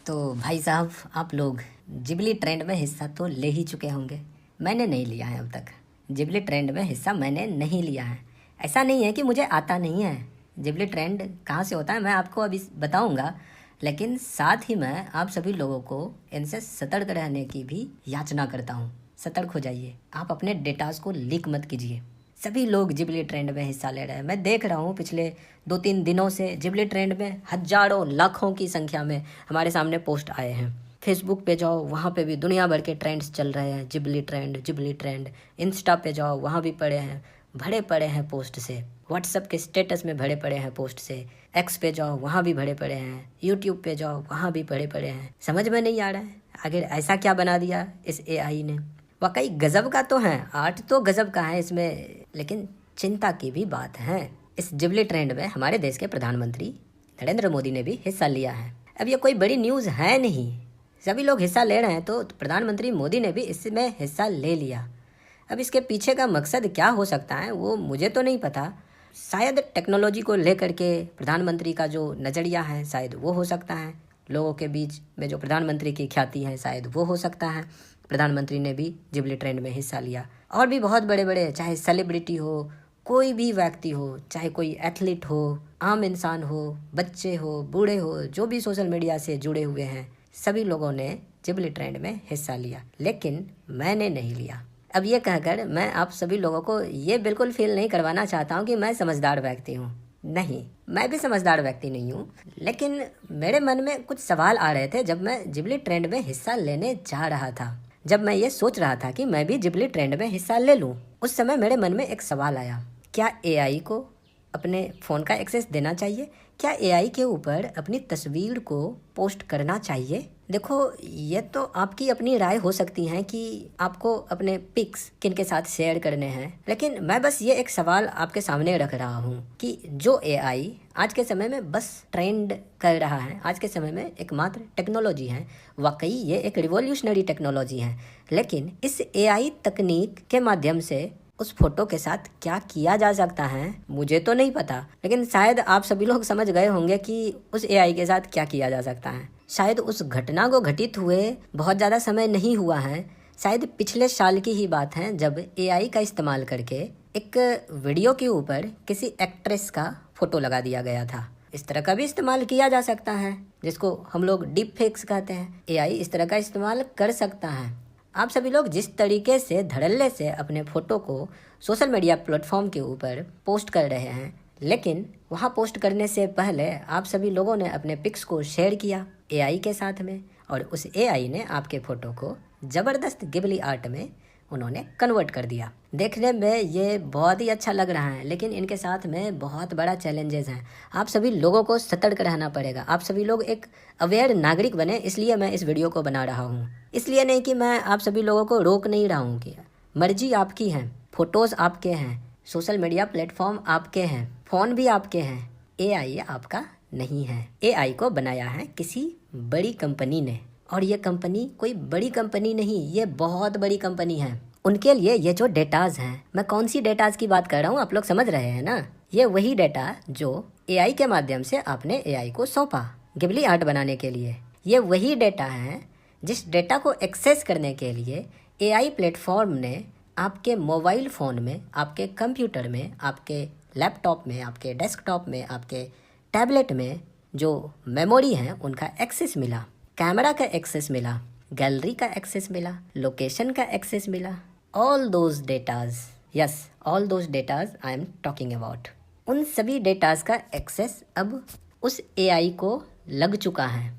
तो भाई साहब, आप लोग जिबली ट्रेंड में हिस्सा तो ले ही चुके होंगे। मैंने नहीं लिया है अब तक। जिबली ट्रेंड में हिस्सा मैंने नहीं लिया है। ऐसा नहीं है कि मुझे आता नहीं है। जिबली ट्रेंड कहाँ से होता है मैं आपको अभी बताऊंगा, लेकिन साथ ही मैं आप सभी लोगों को इनसे सतर्क रहने की भी याचना करता हूँ। सतर्क हो जाइए, आप अपने डेटाज को लीक मत कीजिए। सभी लोग जिबली ट्रेंड में हिस्सा ले रहे हैं। मैं देख रहा हूँ पिछले 2-3 दिनों से जिबली ट्रेंड में हजारों लाखों की संख्या में हमारे सामने पोस्ट आए हैं। फेसबुक पे जाओ, वहाँ पे भी दुनिया भर के ट्रेंड्स चल रहे हैं, Ghibli trend Ghibli trend. Insta पे जाओ, वहाँ भी पड़े हैं, भरे पड़े हैं पोस्ट से। व्हाट्सएप के स्टेटस में भरे पड़े हैं पोस्ट से। एक्स पे जाओ, वहाँ भी भरे पड़े हैं। यूट्यूब पे जाओ, वहाँ भी भरे पड़े हैं। समझ में नहीं आ रहा है आखिर ऐसा क्या बना दिया इस एआई ने। वाकई गजब का तो है, आर्ट तो गजब का है इसमें, लेकिन चिंता की भी बात है। इस जिबली ट्रेंड में हमारे देश के प्रधानमंत्री नरेंद्र मोदी ने भी हिस्सा लिया है। अब ये कोई बड़ी न्यूज़ है नहीं, सभी लोग हिस्सा ले रहे हैं तो प्रधानमंत्री मोदी ने भी इसमें हिस्सा ले लिया। अब इसके पीछे का मकसद क्या हो सकता है वो मुझे तो नहीं पता। शायद टेक्नोलॉजी को लेकर के प्रधानमंत्री का जो नज़रिया है शायद वो हो सकता है। लोगों के बीच में जो प्रधानमंत्री की ख्याति है शायद वो हो सकता है। प्रधानमंत्री ने भी जिबली ट्रेंड में हिस्सा लिया। और भी बहुत बड़े बड़े, चाहे सेलिब्रिटी हो, कोई भी व्यक्ति हो, चाहे कोई एथलीट हो, आम इंसान हो, बच्चे हो, बूढ़े हो, जो भी सोशल मीडिया से जुड़े हुए हैं, सभी लोगों ने जिबली ट्रेंड में हिस्सा लिया, लेकिन मैंने नहीं लिया। अब ये कहकर मैं आप सभी लोगों को ये बिल्कुल फील नहीं करवाना चाहता हूँ कि मैं समझदार व्यक्ति हूँ। नहीं, मैं भी समझदार व्यक्ति नहीं हूँ, लेकिन मेरे मन में कुछ सवाल आ रहे थे जब मैं जिबली ट्रेंड में हिस्सा लेने जा रहा था। जब मैं ये सोच रहा था कि मैं भी जिबली ट्रेंड में हिस्सा ले लूँ, उस समय मेरे मन में एक सवाल आया, क्या एआई को अपने फ़ोन का एक्सेस देना चाहिए? क्या एआई के ऊपर अपनी तस्वीर को पोस्ट करना चाहिए? देखो, ये तो आपकी अपनी राय हो सकती है कि आपको अपने पिक्स किन के साथ शेयर करने हैं, लेकिन मैं बस ये एक सवाल आपके सामने रख रहा हूँ कि जो एआई आज के समय में बस ट्रेंड कर रहा है, आज के समय में एकमात्र टेक्नोलॉजी है, वाकई ये एक रिवॉल्यूशनरी टेक्नोलॉजी है, लेकिन इस एआई तकनीक के माध्यम से उस फोटो के साथ क्या किया जा सकता है मुझे तो नहीं पता, लेकिन शायद आप सभी लोग समझ गए होंगे कि उस एआई के साथ क्या किया जा सकता है। शायद उस घटना को घटित हुए बहुत ज़्यादा समय नहीं हुआ है, शायद पिछले साल की ही बात है जब एआई का इस्तेमाल करके एक वीडियो के ऊपर किसी एक्ट्रेस का फोटो लगा दिया गया था। इस तरह का भी इस्तेमाल किया जा सकता है, जिसको हम लोग डीप फेक्स कहते हैं। एआई इस तरह का इस्तेमाल कर सकता है। आप सभी लोग जिस तरीके से धड़ल्ले से अपने फ़ोटो को सोशल मीडिया प्लेटफॉर्म के ऊपर पोस्ट कर रहे हैं, लेकिन वहाँ पोस्ट करने से पहले आप सभी लोगों ने अपने पिक्स को शेयर किया एआई के साथ में, और उस एआई ने आपके फ़ोटो को ज़बरदस्त गिबली आर्ट में उन्होंने कन्वर्ट कर दिया। देखने में ये बहुत ही अच्छा लग रहा है, लेकिन इनके साथ में बहुत बड़ा चैलेंजेस हैं। आप सभी लोगों को सतर्क रहना पड़ेगा। आप सभी लोग एक अवेयर नागरिक बने, इसलिए मैं इस वीडियो को बना रहा हूँ। इसलिए नहीं कि मैं आप सभी लोगों को रोक नहीं रहा हूँ, कि मर्जी आपकी है, फ़ोटोज़ आपके हैं, सोशल मीडिया प्लेटफॉर्म आपके हैं, फ़ोन भी आपके हैं, एआई आपका नहीं है। एआई को बनाया है किसी बड़ी कंपनी ने, और ये कंपनी कोई बड़ी कंपनी नहीं, ये बहुत बड़ी कंपनी है। उनके लिए ये जो डेटाज हैं, मैं कौन सी डेटाज की बात कर रहा हूँ आप लोग समझ रहे हैं ना? ये वही डेटा जो एआई के माध्यम से आपने एआई को सौंपा गिबली आर्ट बनाने के लिए। ये वही डेटा है जिस डेटा को एक्सेस करने के लिए एआई प्लेटफॉर्म ने आपके मोबाइल फ़ोन में, आपके कंप्यूटर में, आपके लैपटॉप में, आपके डेस्कटॉप में, आपके टैबलेट में जो मेमोरी हैं उनका एक्सेस मिला, कैमरा का एक्सेस मिला, गैलरी का एक्सेस मिला, लोकेशन का एक्सेस मिला। All those datas, yes, all those datas I am talking about. उन सभी डेटाज का एक्सेस अब उस एआई को लग चुका है।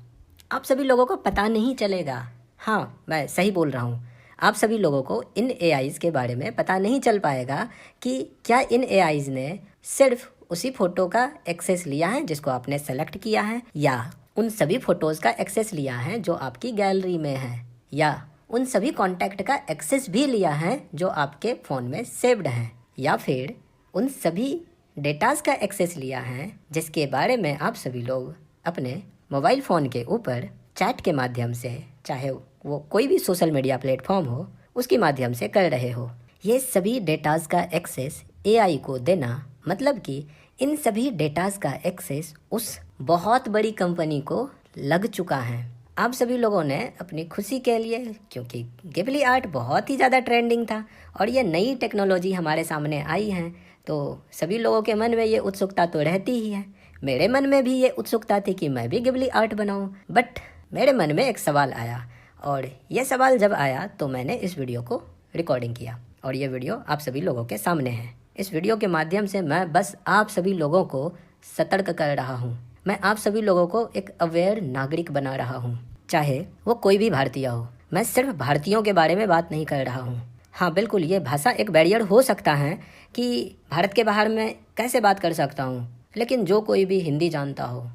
आप सभी लोगों को पता नहीं चलेगा। हाँ, मैं सही बोल रहा हूँ। आप सभी लोगों को इन एआईज़ के बारे में पता नहीं चल पाएगा कि क्या इन एआईज़ ने सिर्फ उसी फ़ोटो का एक्सेस लिया है जिसको आपने सेलेक्ट किया है, या उन सभी फ़ोटोज़ का एक्सेस लिया है जो आपकी गैलरी में है, या उन सभी कॉन्टैक्ट का एक्सेस भी लिया है जो आपके फ़ोन में सेव्ड हैं, या फिर उन सभी डेटाज का एक्सेस लिया है जिसके बारे में आप सभी लोग अपने मोबाइल फ़ोन के ऊपर चैट के माध्यम से, चाहे वो कोई भी सोशल मीडिया प्लेटफॉर्म हो, उसके माध्यम से कर रहे हो। ये सभी डेटाज का एक्सेस एआई को देना मतलब कि इन सभी डेटाज का एक्सेस उस बहुत बड़ी कंपनी को लग चुका है। आप सभी लोगों ने अपनी खुशी के लिए, क्योंकि गिबली आर्ट बहुत ही ज़्यादा ट्रेंडिंग था और ये नई टेक्नोलॉजी हमारे सामने आई है, तो सभी लोगों के मन में ये उत्सुकता तो रहती ही है। मेरे मन में भी ये उत्सुकता थी कि मैं भी गिबली आर्ट बनाऊं, बट मेरे मन में एक सवाल आया और ये सवाल जब आया तो मैंने इस वीडियो को रिकॉर्डिंग किया और ये वीडियो आप सभी लोगों के सामने है। इस वीडियो के माध्यम से मैं बस आप सभी लोगों को सतर्क कर रहा हूँ। मैं आप सभी लोगों को एक अवेयर नागरिक बना रहा हूँ, चाहे वो कोई भी भारतीय हो। मैं सिर्फ भारतीयों के बारे में बात नहीं कर रहा हूँ। हाँ बिल्कुल, ये भाषा एक बैरियर हो सकता है कि भारत के बाहर मैं कैसे बात कर सकता हूँ, लेकिन जो कोई भी हिंदी जानता हो,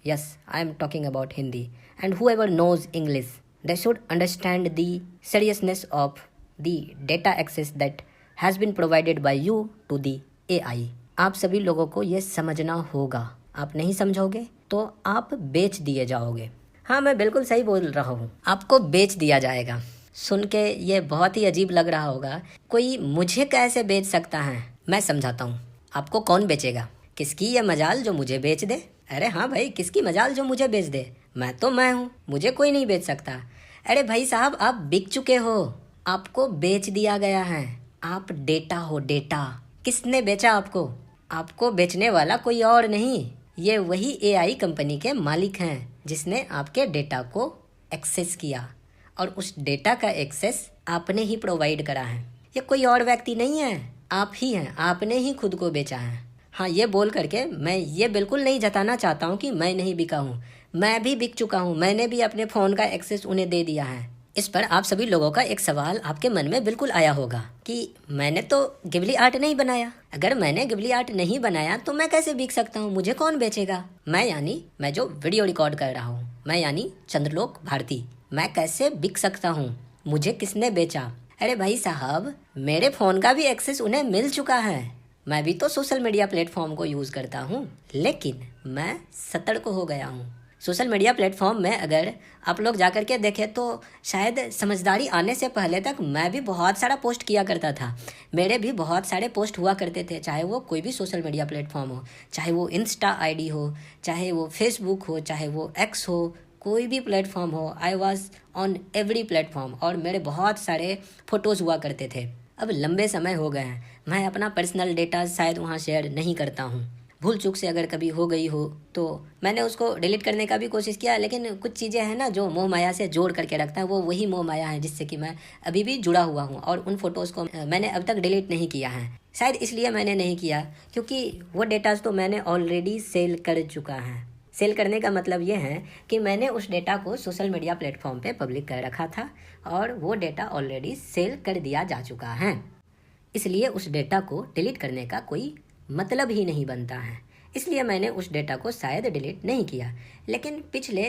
yes I am talking about Hindi, and whoever knows English, they should understand the seriousness of the data access that has been provided by you to the AI। आप सभी लोगों को ये समझना होगा। आप नहीं समझोगे तो आप बेच दिए जाओगे। हाँ मैं बिल्कुल सही बोल रहा हूँ, आपको बेच दिया जाएगा। सुन के ये बहुत ही अजीब लग रहा होगा, कोई मुझे कैसे बेच सकता है? मैं समझाता हूँ। आपको कौन बेचेगा? किसकी ये मजाल जो मुझे बेच दे? अरे हाँ भाई, किसकी मजाल जो मुझे बेच दे? मैं हूँ, मुझे कोई नहीं बेच सकता। अरे भाई साहब, आप बिक चुके हो, आपको बेच दिया गया है। आप डेटा हो, डेटा। किसने बेचा आपको? आपको बेचने वाला कोई और नहीं, ये वही AI कंपनी के मालिक हैं जिसने आपके डेटा को एक्सेस किया और उस डेटा का एक्सेस आपने ही प्रोवाइड करा है। ये कोई और व्यक्ति नहीं है, आप ही हैं। आपने ही खुद को बेचा है। हाँ, ये बोल करके मैं ये बिल्कुल नहीं जताना चाहता हूँ कि मैं नहीं बिका हूँ। मैं भी बिक चुका हूँ। मैंने भी अपने फ़ोन का एक्सेस उन्हें दे दिया है। इस पर आप सभी लोगों का एक सवाल आपके मन में बिल्कुल आया होगा कि मैंने तो गिबली आर्ट नहीं बनाया। अगर मैंने गिबली आर्ट नहीं बनाया तो मैं कैसे बिक सकता हूँ? मुझे कौन बेचेगा? मैं जो वीडियो रिकॉर्ड कर रहा हूँ, मैं यानी चंद्रलोक भारती, मैं कैसे बिक सकता हूँ? मुझे किसने बेचा? अरे भाई साहब, मेरे फ़ोन का भी एक्सेस उन्हें मिल चुका है। मैं भी तो सोशल मीडिया प्लेटफॉर्म को यूज़ करता हूँ, लेकिन मैं सतर्क हो गया हूँ। सोशल मीडिया प्लेटफॉर्म में अगर आप लोग जा कर के देखें तो शायद समझदारी आने से पहले तक मैं भी बहुत सारा पोस्ट किया करता था। मेरे भी बहुत सारे पोस्ट हुआ करते थे, चाहे वो कोई भी सोशल मीडिया प्लेटफॉर्म हो, चाहे वो इंस्टा ID हो, चाहे वो फेसबुक हो, चाहे वो X हो, कोई भी प्लेटफॉर्म हो। I was on every platform और मेरे बहुत सारे फ़ोटोज़ हुआ करते थे। अब लंबे समय हो गए हैं, मैं अपना पर्सनल डेटा शायद वहाँ शेयर नहीं करता हूँ। भूल चूक से अगर कभी हो गई हो तो मैंने उसको डिलीट करने का भी कोशिश किया, लेकिन कुछ चीज़ें हैं ना जो मोह माया से जोड़ करके रखता है, वो वही मोह माया है जिससे कि मैं अभी भी जुड़ा हुआ हूँ और उन फ़ोटोज़ को मैंने अब तक डिलीट नहीं किया है। शायद इसलिए मैंने नहीं किया क्योंकि वो डेटाज तो मैंने ऑलरेडी सेल कर चुका है। सेल करने का मतलब ये है कि मैंने उस डेटा को सोशल मीडिया प्लेटफॉर्म पे पब्लिक कर रखा था और वो डेटा ऑलरेडी सेल कर दिया जा चुका है। इसलिए उस डेटा को डिलीट करने का कोई मतलब ही नहीं बनता है। इसलिए मैंने उस डेटा को शायद डिलीट नहीं किया, लेकिन पिछले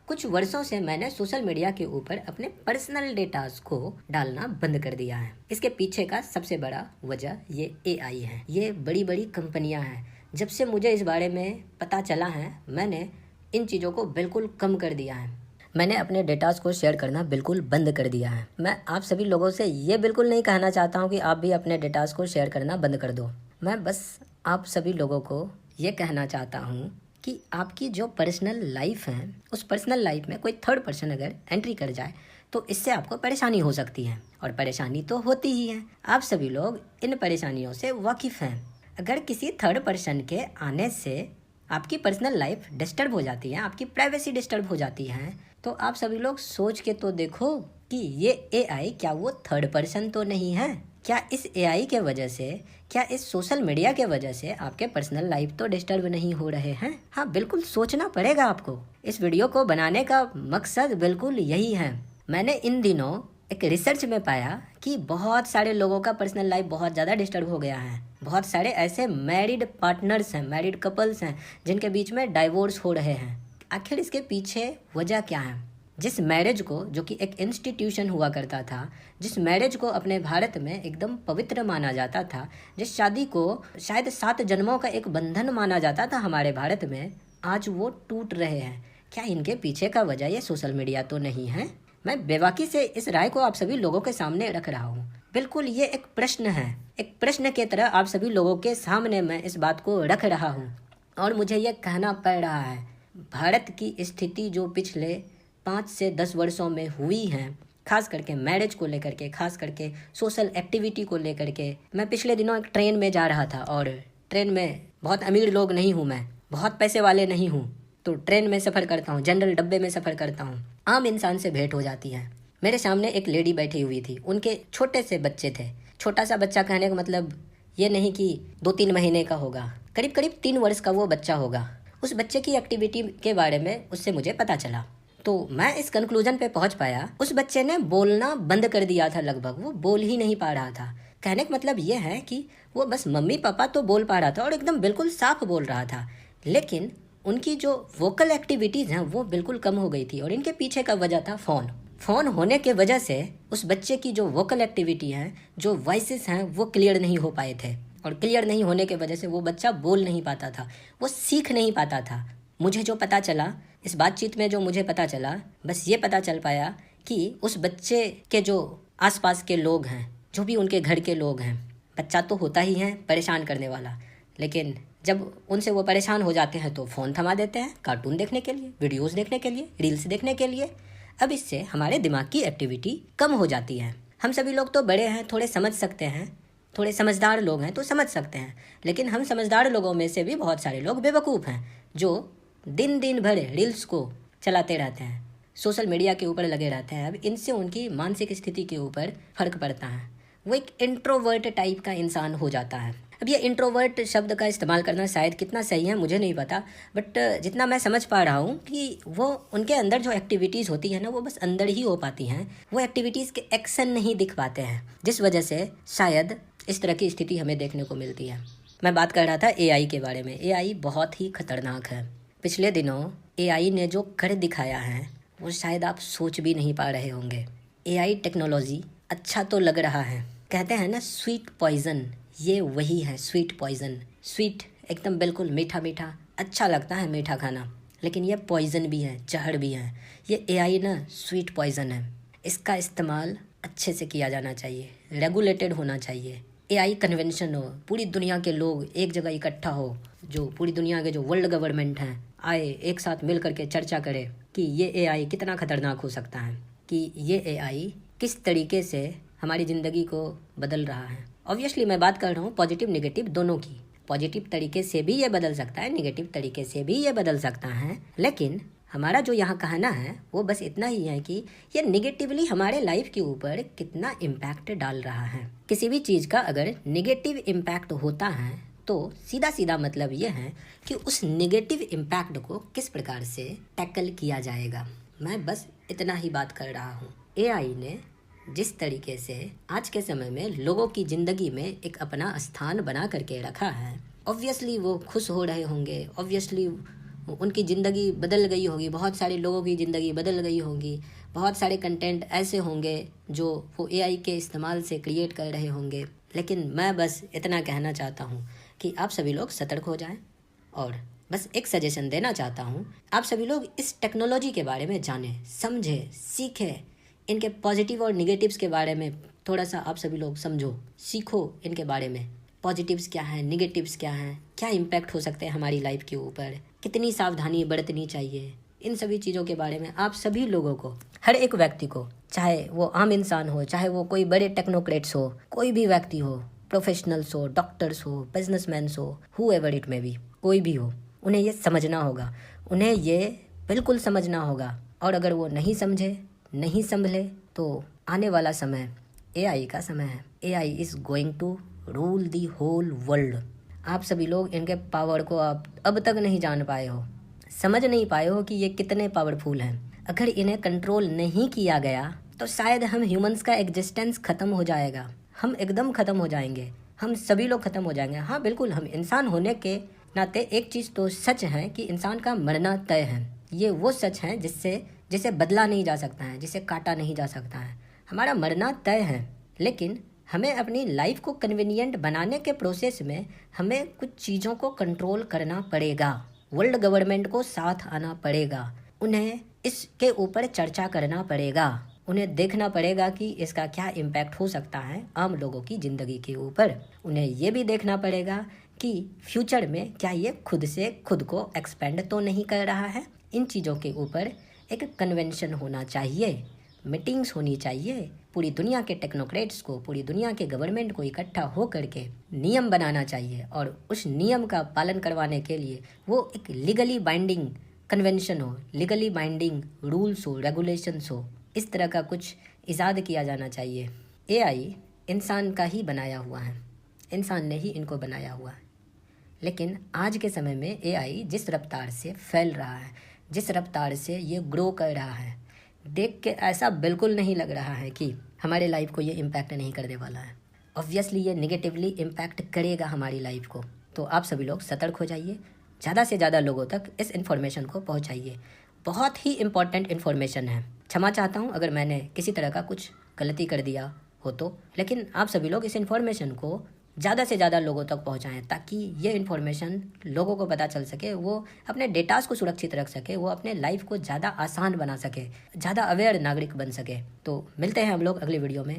कुछ वर्षों से मैंने सोशल मीडिया के ऊपर अपने पर्सनल डेटास को डालना बंद कर दिया है। इसके पीछे का सबसे बड़ा वजह ये AI है। ये बड़ी बड़ी कंपनियां हैं। जब से मुझे इस बारे में पता चला है, मैंने इन चीज़ों को बिल्कुल कम कर दिया है। मैंने अपने डेटास को शेयर करना बिल्कुल बंद कर दिया है। मैं आप सभी लोगों से ये बिल्कुल नहीं कहना चाहता हूँ कि आप भी अपने डेटास को शेयर करना बंद कर दो। मैं बस आप सभी लोगों को ये कहना चाहता हूँ कि आपकी जो पर्सनल लाइफ है, उस पर्सनल लाइफ में कोई थर्ड पर्सन अगर एंट्री कर जाए तो इससे आपको परेशानी हो सकती है, और परेशानी तो होती ही है। आप सभी लोग इन परेशानियों से वाकिफ़ हैं। अगर किसी थर्ड पर्सन के आने से आपकी पर्सनल लाइफ डिस्टर्ब हो जाती है, आपकी प्राइवेसी डिस्टर्ब हो जाती है, तो आप सभी लोग सोच के तो देखो कि ये AI क्या वो थर्ड पर्सन तो नहीं है? क्या इस AI के वजह से, क्या इस सोशल मीडिया के वजह से आपके पर्सनल लाइफ तो डिस्टर्ब नहीं हो रहे हैं? हाँ बिल्कुल, सोचना पड़ेगा आपको। इस वीडियो को बनाने का मकसद बिल्कुल यही है। मैंने इन दिनों एक रिसर्च में पाया कि बहुत सारे लोगों का पर्सनल लाइफ बहुत ज़्यादा डिस्टर्ब हो गया है। बहुत सारे ऐसे मैरिड पार्टनर्स हैं, मैरिड कपल्स हैं जिनके बीच में डाइवोर्स हो रहे हैं। आखिर इसके पीछे वजह क्या है? जिस मैरिज को, जो कि एक इंस्टीट्यूशन हुआ करता था, जिस मैरिज को अपने भारत में एकदम पवित्र माना जाता था, जिस शादी को शायद 7 जन्मों का एक बंधन माना जाता था हमारे भारत में, आज वो टूट रहे हैं। क्या इनके पीछे का वजह ये सोशल मीडिया तो नहीं है? मैं बेबाकी से इस राय को आप सभी लोगों के सामने रख रहा हूँ। बिल्कुल ये एक प्रश्न है, एक प्रश्न की तरह आप सभी लोगों के सामने मैं इस बात को रख रहा हूँ और मुझे ये कहना पड़ रहा है। भारत की स्थिति जो पिछले 5 से 10 वर्षों में हुई हैं, खास करके मैरिज को लेकर के, खास करके सोशल एक्टिविटी को लेकर के। मैं पिछले दिनों एक ट्रेन में जा रहा था और ट्रेन में बहुत अमीर लोग नहीं हूँ, मैं बहुत पैसे वाले नहीं हूँ, तो ट्रेन में सफ़र करता हूँ, जनरल डब्बे में सफ़र करता हूँ। आम इंसान से भेंट हो जाती है। मेरे सामने एक लेडी बैठी हुई थी, उनके छोटे से बच्चे थे। छोटा सा बच्चा कहने का मतलब ये नहीं कि 2-3 महीने का होगा, करीब करीब 3 वर्ष का वो बच्चा होगा। उस बच्चे की एक्टिविटी के बारे में उससे मुझे पता चला, तो मैं इस कंक्लूजन पे पहुंच पाया, उस बच्चे ने बोलना बंद कर दिया था लगभग, वो बोल ही नहीं पा रहा था। कहने का मतलब ये है कि वो बस मम्मी पापा तो बोल पा रहा था और एकदम बिल्कुल साफ बोल रहा था, लेकिन उनकी जो वोकल एक्टिविटीज़ हैं वो बिल्कुल कम हो गई थी। और इनके पीछे का वजह था फ़ोन होने के वजह से उस बच्चे की जो वोकल एक्टिविटी हैं, जो वॉइसेस हैं, वो क्लियर नहीं हो पाए थे। और क्लियर नहीं होने के वजह से वो बच्चा बोल नहीं पाता था, वो सीख नहीं पाता था। मुझे जो पता चला इस बातचीत में, जो मुझे पता चला, बस ये पता चल पाया कि उस बच्चे के जो आसपास के लोग हैं, जो भी उनके घर के लोग हैं, बच्चा तो होता ही है परेशान करने वाला, लेकिन जब उनसे वो परेशान हो जाते हैं तो फ़ोन थमा देते हैं कार्टून देखने के लिए, वीडियोस देखने के लिए, रील्स देखने के लिए। अब इससे हमारे दिमाग की एक्टिविटी कम हो जाती है। हम सभी लोग तो बड़े हैं, थोड़े समझ सकते हैं, थोड़े समझदार लोग हैं तो समझ सकते हैं, लेकिन हम समझदार लोगों में से भी बहुत सारे लोग बेवकूफ़ हैं जो दिन भर रील्स को चलाते रहते हैं, सोशल मीडिया के ऊपर लगे रहते हैं। अब इनसे उनकी मानसिक स्थिति के ऊपर फ़र्क पड़ता है, वो एक इंट्रोवर्ट टाइप का इंसान हो जाता है। अब ये इंट्रोवर्ट शब्द का इस्तेमाल करना शायद कितना सही है मुझे नहीं पता, बट जितना मैं समझ पा रहा हूँ कि वो उनके अंदर जो एक्टिविटीज़ होती है ना, वो बस अंदर ही हो पाती हैं, वो एक्टिविटीज़ के एक्शन नहीं दिख पाते हैं, जिस वजह से शायद इस तरह की स्थिति हमें देखने को मिलती है। मैं बात कर रहा था एआई के बारे में। एआई बहुत ही खतरनाक है। पिछले दिनों एआई ने जो कर दिखाया है वो शायद आप सोच भी नहीं पा रहे होंगे। एआई टेक्नोलॉजी अच्छा तो लग रहा है, कहते हैं ना स्वीट पॉइज़न, ये वही है स्वीट पॉइज़न। स्वीट एकदम बिल्कुल मीठा मीठा अच्छा लगता है मीठा खाना, लेकिन ये पॉइज़न भी है, जहर भी है। ये एआई ना स्वीट पॉइज़न है। इसका इस्तेमाल अच्छे से किया जाना चाहिए, रेगुलेटेड होना चाहिए। एआई कन्वेंशन हो, पूरी दुनिया के लोग एक जगह इकट्ठा हो, जो पूरी दुनिया के जो वर्ल्ड गवर्नमेंट हैं आए, एक साथ मिल करके चर्चा करें कि ये एआई कितना खतरनाक हो सकता है, कि ये एआई किस तरीके से हमारी ज़िंदगी को बदल रहा है। ऑब्वियसली मैं बात कर रहा हूँ पॉजिटिव निगेटिव दोनों की। पॉजिटिव तरीके से भी ये बदल सकता है, निगेटिव तरीके से भी ये बदल सकता है, लेकिन हमारा जो यहाँ कहना है वो बस इतना ही है कि ये निगेटिवली हमारे लाइफ के ऊपर कितना इम्पैक्ट डाल रहा है। किसी भी चीज़ का अगर निगेटिव इम्पैक्ट होता है तो सीधा सीधा मतलब ये है कि उस निगेटिव इम्पैक्ट को किस प्रकार से टैकल किया जाएगा। मैं बस इतना ही बात कर रहा हूँ। एआई ने जिस तरीके से आज के समय में लोगों की ज़िंदगी में एक अपना स्थान बना करके रखा है, ऑब्वियसली वो खुश हो रहे होंगे, ऑब्वियसली उनकी ज़िंदगी बदल गई होगी, बहुत सारे लोगों की ज़िंदगी बदल गई होगी, बहुत सारे कंटेंट ऐसे होंगे जो वो एआई के इस्तेमाल से क्रिएट कर रहे होंगे। लेकिन मैं बस इतना कहना चाहता हूँ कि आप सभी लोग सतर्क हो जाएं, और बस एक सजेशन देना चाहता हूँ, आप सभी लोग इस टेक्नोलॉजी के बारे में जानें, समझें, सीखें, इनके पॉजिटिव और निगेटिव्स के बारे में थोड़ा सा आप सभी लोग समझो, सीखो इनके बारे में। पॉजिटिव्स क्या हैं, निगेटिव्स क्या हैं, क्या इम्पैक्ट हो सकते हैं हमारी लाइफ के ऊपर, कितनी सावधानी बरतनी चाहिए, इन सभी चीज़ों के बारे में आप सभी लोगों को, हर एक व्यक्ति को, चाहे वो आम इंसान हो, चाहे वो कोई बड़े टेक्नोक्रेट्स हो, कोई भी व्यक्ति हो, प्रोफेशनल्स हो, डॉक्टर्स हो, बिजनेसमैन्स हो, हूएवर इट मे बी, कोई भी हो, उन्हें ये समझना होगा, उन्हें ये बिल्कुल समझना होगा। और अगर वो नहीं समझे, नहीं संभले, तो आने वाला समय एआई का समय है। AI is going to rule the whole world. आप सभी लोग इनके पावर को आप अब तक नहीं जान पाए हो, समझ नहीं पाए हो कि ये कितने पावरफुल हैं। अगर इन्हें कंट्रोल नहीं किया गया तो शायद हम ह्यूमंस का एग्जिस्टेंस ख़त्म हो जाएगा, हम एकदम ख़त्म हो जाएंगे, हम सभी लोग ख़त्म हो जाएंगे। हाँ बिल्कुल, हम इंसान होने के नाते एक चीज़ तो सच है कि इंसान का मरना तय है। ये वो सच है जिसे बदला नहीं जा सकता है, जिसे काटा नहीं जा सकता है। हमारा मरना तय है, लेकिन हमें अपनी लाइफ को कन्वीनियंट बनाने के प्रोसेस में हमें कुछ चीज़ों को कंट्रोल करना पड़ेगा। वर्ल्ड गवर्नमेंट को साथ आना पड़ेगा, उन्हें इसके ऊपर चर्चा करना पड़ेगा, उन्हें देखना पड़ेगा कि इसका क्या इम्पैक्ट हो सकता है आम लोगों की ज़िंदगी के ऊपर। उन्हें ये भी देखना पड़ेगा कि फ्यूचर में क्या ये खुद से खुद को एक्सपेंड तो नहीं कर रहा है। इन चीज़ों के ऊपर एक कन्वेंशन होना चाहिए, मीटिंग्स होनी चाहिए, पूरी दुनिया के टेक्नोक्रेट्स को, पूरी दुनिया के गवर्नमेंट को इकट्ठा हो करके नियम बनाना चाहिए और उस नियम का पालन करवाने के लिए वो एक लीगली बाइंडिंग कन्वेंशन हो, लीगली बाइंडिंग रूल्स हो, रेगुलेशंस हो, इस तरह का कुछ इजाद किया जाना चाहिए। एआई इंसान का ही बनाया हुआ है, इंसान ने ही इनको बनाया हुआ है, लेकिन आज के समय में एआई जिस रफ्तार से फैल रहा है, जिस रफ्तार से ये ग्रो कर रहा है, देख के ऐसा बिल्कुल नहीं लग रहा है कि हमारे लाइफ को ये इम्पैक्ट नहीं करने वाला है। ऑब्वियसली ये नेगेटिवली इम्पैक्ट करेगा हमारी लाइफ को। तो आप सभी लोग सतर्क हो जाइए, ज़्यादा से ज़्यादा लोगों तक इस इन्फॉर्मेशन को पहुंचाइए। बहुत ही इम्पॉर्टेंट इन्फॉर्मेशन है। क्षमा चाहता हूं अगर मैंने किसी तरह का कुछ गलती कर दिया हो तो, लेकिन आप सभी लोग इस इन्फॉर्मेशन को ज़्यादा से ज़्यादा लोगों तक पहुंचाएं ताकि ये इन्फॉर्मेशन लोगों को पता चल सके, वो अपने डेटास को सुरक्षित रख सके, वो अपने लाइफ को ज़्यादा आसान बना सके, ज़्यादा अवेयर नागरिक बन सके। तो मिलते हैं हम लोग अगली वीडियो में।